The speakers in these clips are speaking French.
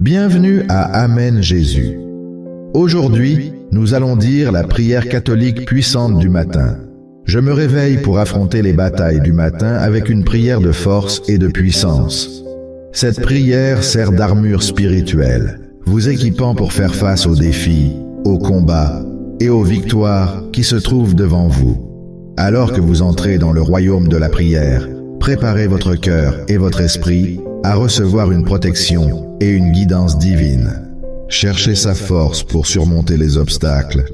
Bienvenue à Amen Jésus. Aujourd'hui, nous allons dire la prière catholique puissante du matin. Je me réveille pour affronter les batailles du matin avec une prière de force et de puissance. Cette prière sert d'armure spirituelle, vous équipant pour faire face aux défis, aux combats et aux victoires qui se trouvent devant vous. Alors que vous entrez dans le royaume de la prière, préparez votre cœur et votre esprit à recevoir une protection et une guidance divine. Cherchez sa force pour surmonter les obstacles,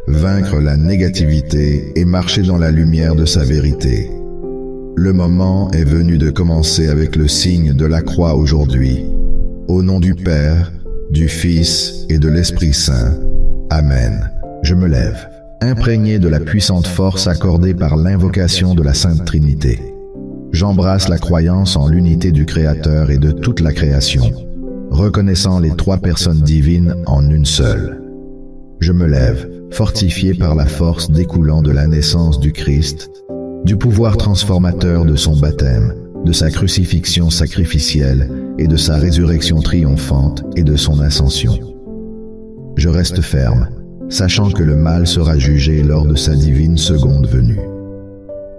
vaincre la négativité et marcher dans la lumière de sa vérité. Le moment est venu de commencer avec le signe de la croix aujourd'hui. Au nom du Père, du Fils et de l'Esprit Saint. Amen. Je me lève, imprégné de la puissante force accordée par l'invocation de la Sainte Trinité. J'embrasse la croyance en l'unité du Créateur et de toute la création, reconnaissant les trois personnes divines en une seule. Je me lève, fortifié par la force découlant de la naissance du Christ, du pouvoir transformateur de son baptême, de sa crucifixion sacrificielle et de sa résurrection triomphante et de son ascension. Je reste ferme, sachant que le mal sera jugé lors de sa divine seconde venue.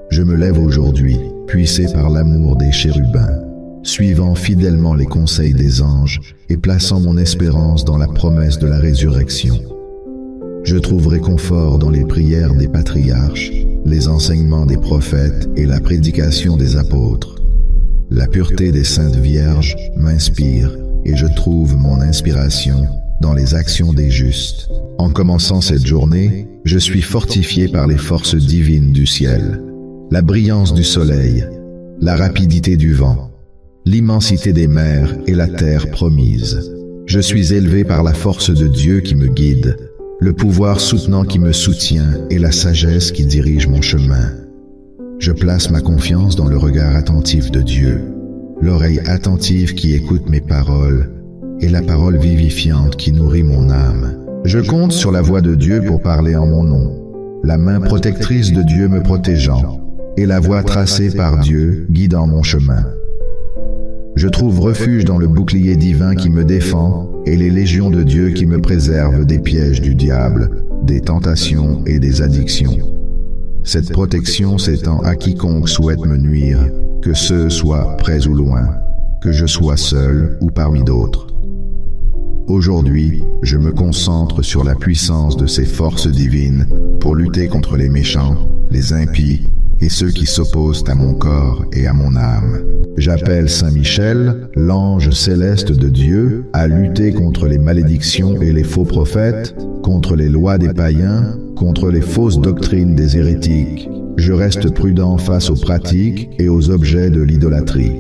Je me lève aujourd'hui, puissé par l'amour des chérubins, suivant fidèlement les conseils des anges et plaçant mon espérance dans la promesse de la résurrection. Je trouve réconfort dans les prières des patriarches, les enseignements des prophètes et la prédication des apôtres. La pureté des saintes vierges m'inspire et je trouve mon inspiration dans les actions des justes. En commençant cette journée, je suis fortifié par les forces divines du ciel. La brillance du soleil, la rapidité du vent, l'immensité des mers et la terre promise. Je suis élevé par la force de Dieu qui me guide, le pouvoir soutenant qui me soutient et la sagesse qui dirige mon chemin. Je place ma confiance dans le regard attentif de Dieu, l'oreille attentive qui écoute mes paroles et la parole vivifiante qui nourrit mon âme. Je compte sur la voix de Dieu pour parler en mon nom, la main protectrice de Dieu me protégeant, et la voie tracée par Dieu guidant mon chemin. Je trouve refuge dans le bouclier divin qui me défend et les légions de Dieu qui me préservent des pièges du diable, des tentations et des addictions. Cette protection s'étend à quiconque souhaite me nuire, que ce soit près ou loin, que je sois seul ou parmi d'autres. Aujourd'hui, je me concentre sur la puissance de ces forces divines pour lutter contre les méchants, les impies, et ceux qui s'opposent à mon corps et à mon âme. J'appelle Saint Michel, l'ange céleste de Dieu, à lutter contre les malédictions et les faux prophètes, contre les lois des païens, contre les fausses doctrines des hérétiques. Je reste prudent face aux pratiques et aux objets de l'idolâtrie.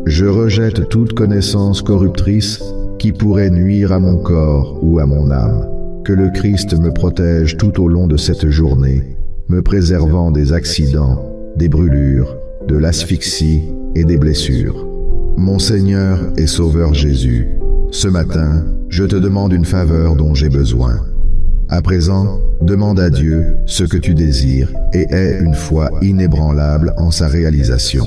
Je rejette toute connaissance corruptrice qui pourrait nuire à mon corps ou à mon âme. Que le Christ me protège tout au long de cette journée, me préservant des accidents, des brûlures, de l'asphyxie et des blessures. Mon Seigneur et Sauveur Jésus, ce matin, je te demande une faveur dont j'ai besoin. À présent, demande à Dieu ce que tu désires et aie une foi inébranlable en sa réalisation.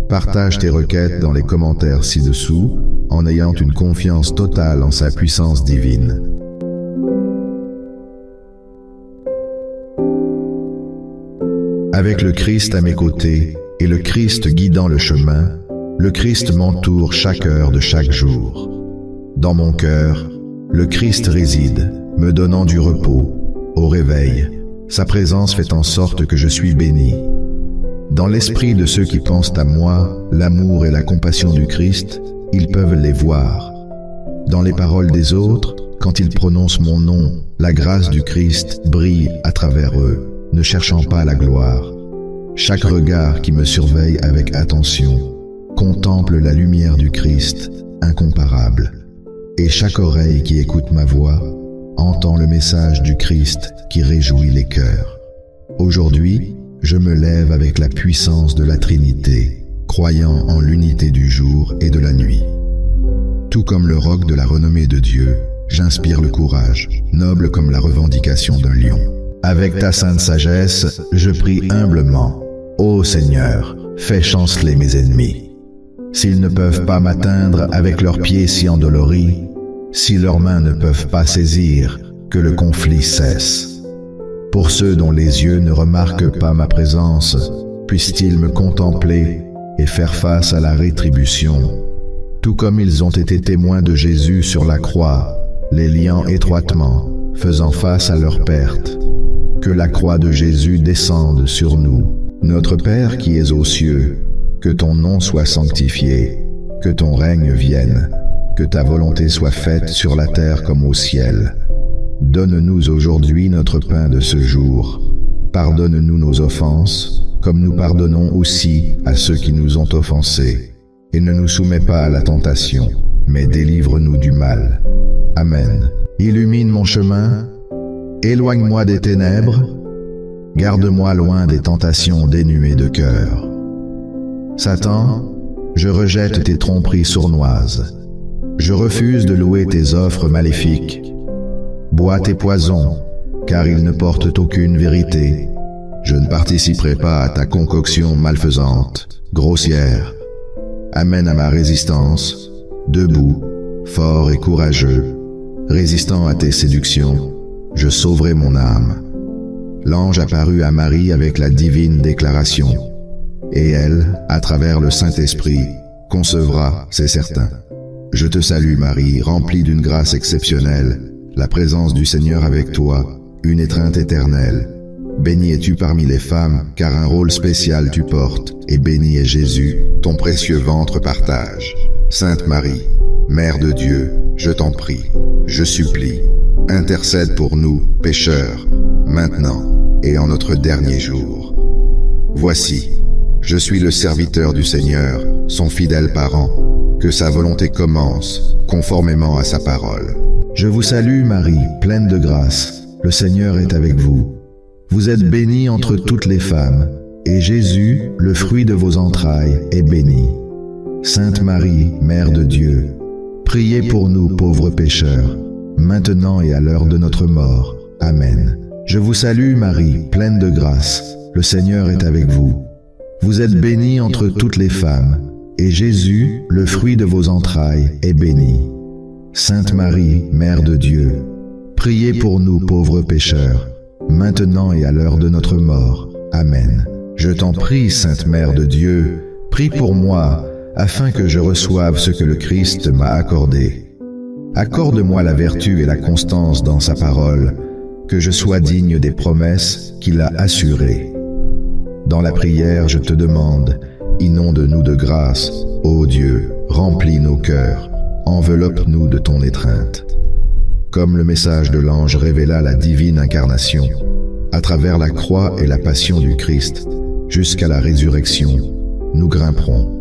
Partage tes requêtes dans les commentaires ci-dessous en ayant une confiance totale en sa puissance divine. Avec le Christ à mes côtés et le Christ guidant le chemin, le Christ m'entoure chaque heure de chaque jour. Dans mon cœur, le Christ réside, me donnant du repos. Au réveil, sa présence fait en sorte que je suis béni. Dans l'esprit de ceux qui pensent à moi, l'amour et la compassion du Christ, ils peuvent les voir. Dans les paroles des autres, quand ils prononcent mon nom, la grâce du Christ brille à travers eux, ne cherchant pas la gloire. Chaque regard qui me surveille avec attention contemple la lumière du Christ, incomparable. Et chaque oreille qui écoute ma voix entend le message du Christ qui réjouit les cœurs. Aujourd'hui, je me lève avec la puissance de la Trinité, croyant en l'unité du jour et de la nuit. Tout comme le roc de la renommée de Dieu, j'inspire le courage, noble comme la revendication d'un lion. Avec ta sainte sagesse, je prie humblement. Ô Seigneur, fais chanceler mes ennemis. S'ils ne peuvent pas m'atteindre avec leurs pieds si endoloris, Si leurs mains ne peuvent pas saisir, que le conflit cesse. Pour ceux dont les yeux ne remarquent pas ma présence, puissent-ils me contempler et faire face à la rétribution. Tout comme ils ont été témoins de Jésus sur la croix, les liant étroitement, faisant face à leur perte. Que la croix de Jésus descende sur nous. Notre Père qui es aux cieux, que ton nom soit sanctifié, que ton règne vienne, que ta volonté soit faite sur la terre comme au ciel. Donne-nous aujourd'hui notre pain de ce jour. Pardonne-nous nos offenses, comme nous pardonnons aussi à ceux qui nous ont offensés. Et ne nous soumets pas à la tentation, mais délivre-nous du mal. Amen. Illumine mon chemin, éloigne-moi des ténèbres, garde-moi loin des tentations dénuées de cœur. Satan, je rejette tes tromperies sournoises. Je refuse de louer tes offres maléfiques. Bois tes poisons, car ils ne portent aucune vérité. Je ne participerai pas à ta concoction malfaisante, grossière. Amène à ma résistance, debout, fort et courageux, résistant à tes séductions, je sauverai mon âme. L'ange apparut à Marie avec la divine déclaration, et elle, à travers le Saint-Esprit, concevra, c'est certain. Je te salue Marie, remplie d'une grâce exceptionnelle, la présence du Seigneur avec toi, une étreinte éternelle. Bénie es-tu parmi les femmes, car un rôle spécial tu portes, et béni est Jésus, ton précieux ventre partage. Sainte Marie, Mère de Dieu, je t'en prie, je supplie, intercède pour nous, pécheurs, maintenant et en notre dernier jour. Voici, je suis le serviteur du Seigneur, son fidèle parent, que sa volonté commence, conformément à sa parole. Je vous salue Marie, pleine de grâce, le Seigneur est avec vous. Vous êtes bénie entre toutes les femmes, et Jésus, le fruit de vos entrailles, est béni. Sainte Marie, Mère de Dieu, priez pour nous pauvres pécheurs, maintenant et à l'heure de notre mort. Amen. Je vous salue Marie, pleine de grâce, le Seigneur est avec vous. Vous êtes bénie entre toutes les femmes, et Jésus, le fruit de vos entrailles, est béni. Sainte Marie, Mère de Dieu, priez pour nous pauvres pécheurs, maintenant et à l'heure de notre mort. Amen. Je t'en prie, Sainte Mère de Dieu, prie pour moi, afin que je reçoive ce que le Christ m'a accordé. Accorde-moi la vertu et la constance dans sa parole, que je sois digne des promesses qu'il a assurées. Dans la prière, je te demande, inonde-nous de grâce, ô Dieu, remplis nos cœurs, enveloppe-nous de ton étreinte. Comme le message de l'ange révéla la divine incarnation, à travers la croix et la passion du Christ, jusqu'à la résurrection, nous grimperons.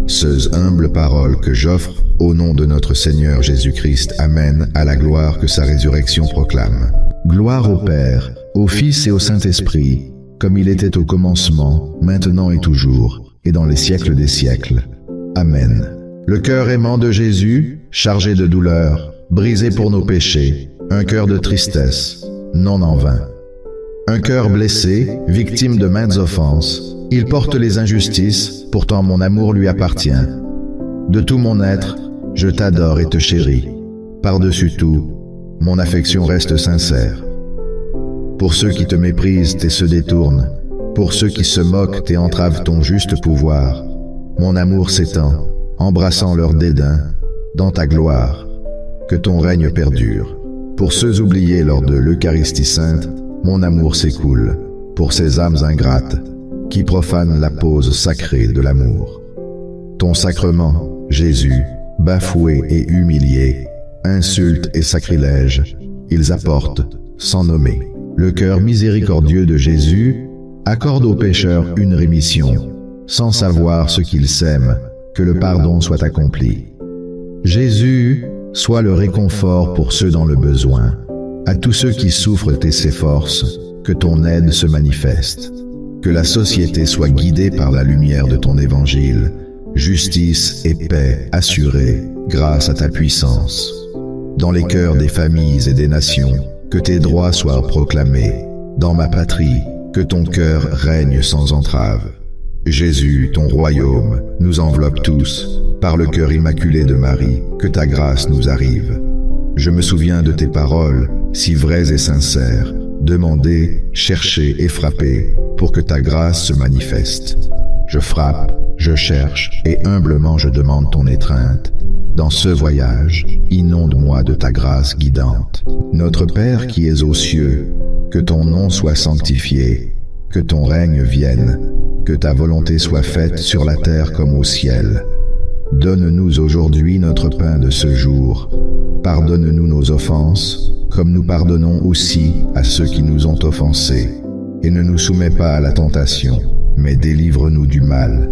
Ces humbles paroles que j'offre au nom de notre Seigneur Jésus-Christ amènent à la gloire que sa résurrection proclame. Gloire au Père, au Fils et au Saint-Esprit, comme il était au commencement, maintenant et toujours, et dans les siècles des siècles. Amen. Le cœur aimant de Jésus, chargé de douleur, brisé pour nos péchés, un cœur de tristesse, non en vain. Un cœur blessé, victime de maintes offenses, il porte les injustices, pourtant mon amour lui appartient. De tout mon être, je t'adore et te chéris. Par-dessus tout, mon affection reste sincère. Pour ceux qui te méprisent et se détournent, pour ceux qui se moquent et entravent ton juste pouvoir, mon amour s'étend, embrassant leur dédain, dans ta gloire. Que ton règne perdure. Pour ceux oubliés lors de l'Eucharistie sainte, mon amour s'écoule, pour ces âmes ingrates, qui profanent la pose sacrée de l'amour. Ton sacrement, Jésus, bafoué et humilié, insulte et sacrilège, ils apportent, sans nommer. Le cœur miséricordieux de Jésus accorde aux pécheurs une rémission, sans savoir ce qu'ils sèment, que le pardon soit accompli. Jésus, sois le réconfort pour ceux dans le besoin, à tous ceux qui souffrent et s'efforcent, que ton aide se manifeste. Que la société soit guidée par la lumière de ton évangile, justice et paix assurées grâce à ta puissance. Dans les cœurs des familles et des nations, que tes droits soient proclamés. Dans ma patrie, que ton cœur règne sans entrave. Jésus, ton royaume, nous enveloppe tous, par le cœur immaculé de Marie, que ta grâce nous arrive. Je me souviens de tes paroles, si vraies et sincères. Demandez, cherchez et frappez, pour que ta grâce se manifeste. Je frappe, je cherche, et humblement je demande ton étreinte. Dans ce voyage, inonde-moi de ta grâce guidante. Notre Père qui es aux cieux, que ton nom soit sanctifié, que ton règne vienne, que ta volonté soit faite sur la terre comme au ciel. Donne-nous aujourd'hui notre pain de ce jour. Pardonne-nous nos offenses, comme nous pardonnons aussi à ceux qui nous ont offensés. Et ne nous soumets pas à la tentation, mais délivre-nous du mal.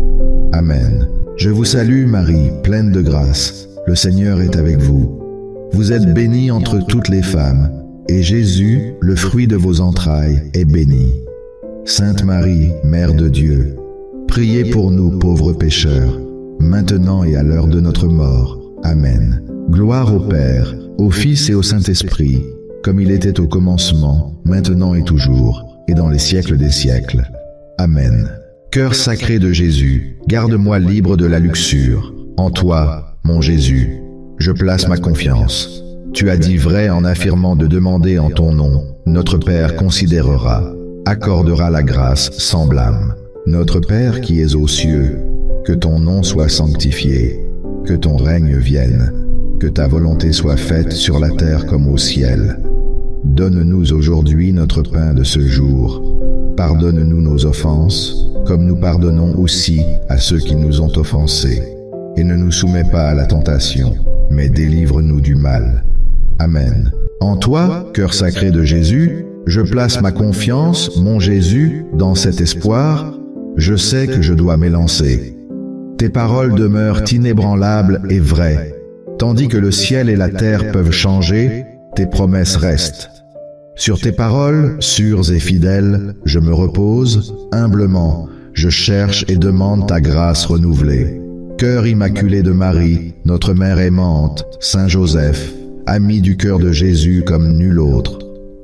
Amen. Je vous salue Marie, pleine de grâce. Le Seigneur est avec vous. Vous êtes bénie entre toutes les femmes, et Jésus, le fruit de vos entrailles, est béni. Sainte Marie, Mère de Dieu, priez pour nous pauvres pécheurs, maintenant et à l'heure de notre mort. Amen. Gloire au Père, au Fils et au Saint-Esprit, comme il était au commencement, maintenant et toujours, et dans les siècles des siècles. Amen. Cœur sacré de Jésus, garde-moi libre de la luxure. En toi, mon Jésus, je place ma confiance. Tu as dit vrai en affirmant de demander en ton nom. Notre Père considérera, accordera la grâce sans blâme. Notre Père qui es aux cieux, que ton nom soit sanctifié, que ton règne vienne, que ta volonté soit faite sur la terre comme au ciel. Donne-nous aujourd'hui notre pain de ce jour. Pardonne-nous nos offenses, comme nous pardonnons aussi à ceux qui nous ont offensés. Et ne nous soumets pas à la tentation, mais délivre-nous du mal. Amen. En toi, cœur sacré de Jésus, je place ma confiance, mon Jésus, dans cet espoir. Je sais que je dois m'élancer. Tes paroles demeurent inébranlables et vraies. Tandis que le ciel et la terre peuvent changer, tes promesses restent. Sur tes paroles, sûres et fidèles, je me repose, humblement, je cherche et demande ta grâce renouvelée. Cœur immaculé de Marie, notre mère aimante, Saint Joseph, ami du cœur de Jésus comme nul autre.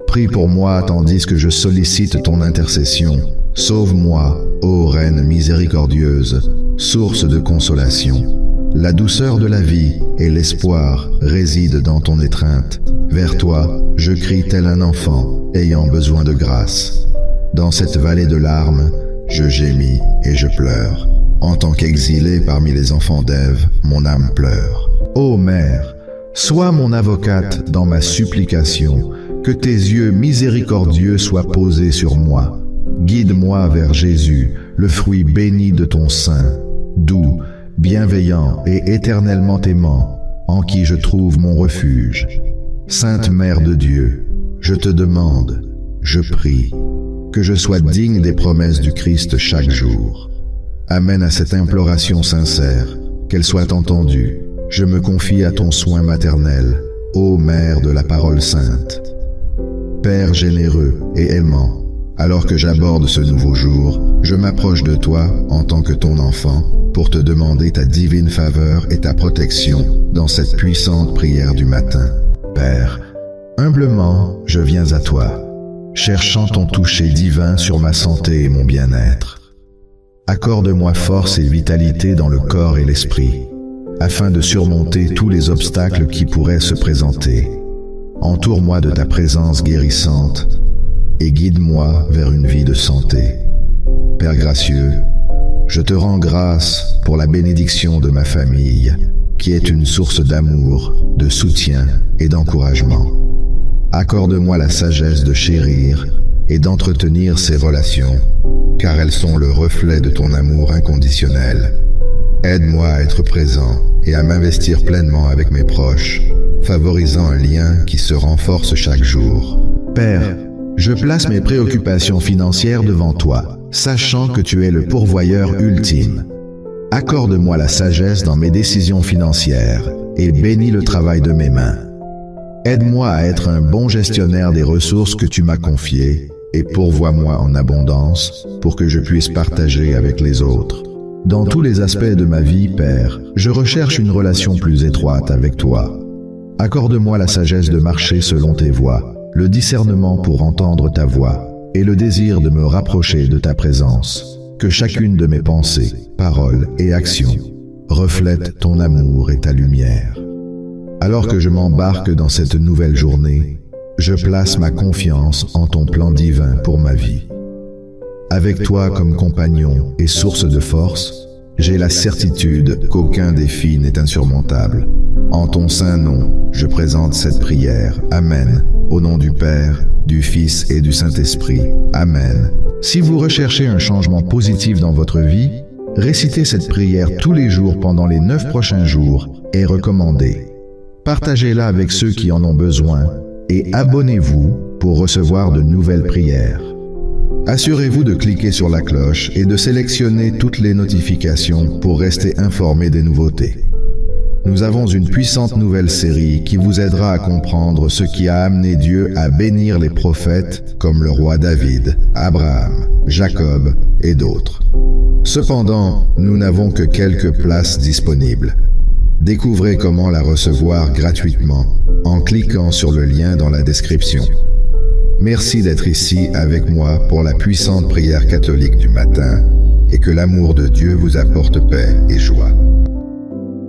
Prie pour moi tandis que je sollicite ton intercession. Sauve-moi, ô Reine miséricordieuse, source de consolation. La douceur de la vie et l'espoir résident dans ton étreinte. Vers toi, je crie tel un enfant ayant besoin de grâce. Dans cette vallée de larmes, je gémis et je pleure. En tant qu'exilé parmi les enfants d'Ève, mon âme pleure. Ô Mère, sois mon avocate dans ma supplication, que tes yeux miséricordieux soient posés sur moi. Guide-moi vers Jésus, le fruit béni de ton sein, doux, bienveillant et éternellement aimant, en qui je trouve mon refuge. Sainte Mère de Dieu, je te demande, je prie, que je sois digne des promesses du Christ chaque jour. Amène à cette imploration sincère, qu'elle soit entendue. Je me confie à ton soin maternel, ô Mère de la parole sainte. Père généreux et aimant, alors que j'aborde ce nouveau jour, je m'approche de toi en tant que ton enfant pour te demander ta divine faveur et ta protection dans cette puissante prière du matin. Père, humblement, je viens à toi, cherchant ton toucher divin sur ma santé et mon bien-être. Accorde-moi force et vitalité dans le corps et l'esprit, afin de surmonter tous les obstacles qui pourraient se présenter. Entoure-moi de ta présence guérissante et guide-moi vers une vie de santé. Père gracieux, je te rends grâce pour la bénédiction de ma famille, qui est une source d'amour, de soutien et d'encouragement. Accorde-moi la sagesse de chérir et d'entretenir ces relations, car elles sont le reflet de ton amour inconditionnel. Aide-moi à être présent et à m'investir pleinement avec mes proches, favorisant un lien qui se renforce chaque jour. Père, je place mes préoccupations financières devant toi, sachant que tu es le pourvoyeur ultime. Accorde-moi la sagesse dans mes décisions financières et bénis le travail de mes mains. Aide-moi à être un bon gestionnaire des ressources que tu m'as confiées et pourvois-moi en abondance pour que je puisse partager avec les autres. Dans tous les aspects de ma vie, Père, je recherche une relation plus étroite avec toi. Accorde-moi la sagesse de marcher selon tes voies, le discernement pour entendre ta voix et le désir de me rapprocher de ta présence. Que chacune de mes pensées, paroles et actions reflète ton amour et ta lumière. Alors que je m'embarque dans cette nouvelle journée, je place ma confiance en ton plan divin pour ma vie. Avec toi comme compagnon et source de force, j'ai la certitude qu'aucun défi n'est insurmontable. En ton saint nom, je présente cette prière. Amen. Au nom du Père, du Fils et du Saint-Esprit. Amen. Si vous recherchez un changement positif dans votre vie, récitez cette prière tous les jours pendant les 9 prochains jours et recommandez. Partagez-la avec ceux qui en ont besoin et abonnez-vous pour recevoir de nouvelles prières. Assurez-vous de cliquer sur la cloche et de sélectionner toutes les notifications pour rester informé des nouveautés. Nous avons une puissante nouvelle série qui vous aidera à comprendre ce qui a amené Dieu à bénir les prophètes comme le roi David, Abraham, Jacob et d'autres. Cependant, nous n'avons que quelques places disponibles. Découvrez comment la recevoir gratuitement en cliquant sur le lien dans la description. Merci d'être ici avec moi pour la puissante prière catholique du matin et que l'amour de Dieu vous apporte paix et joie.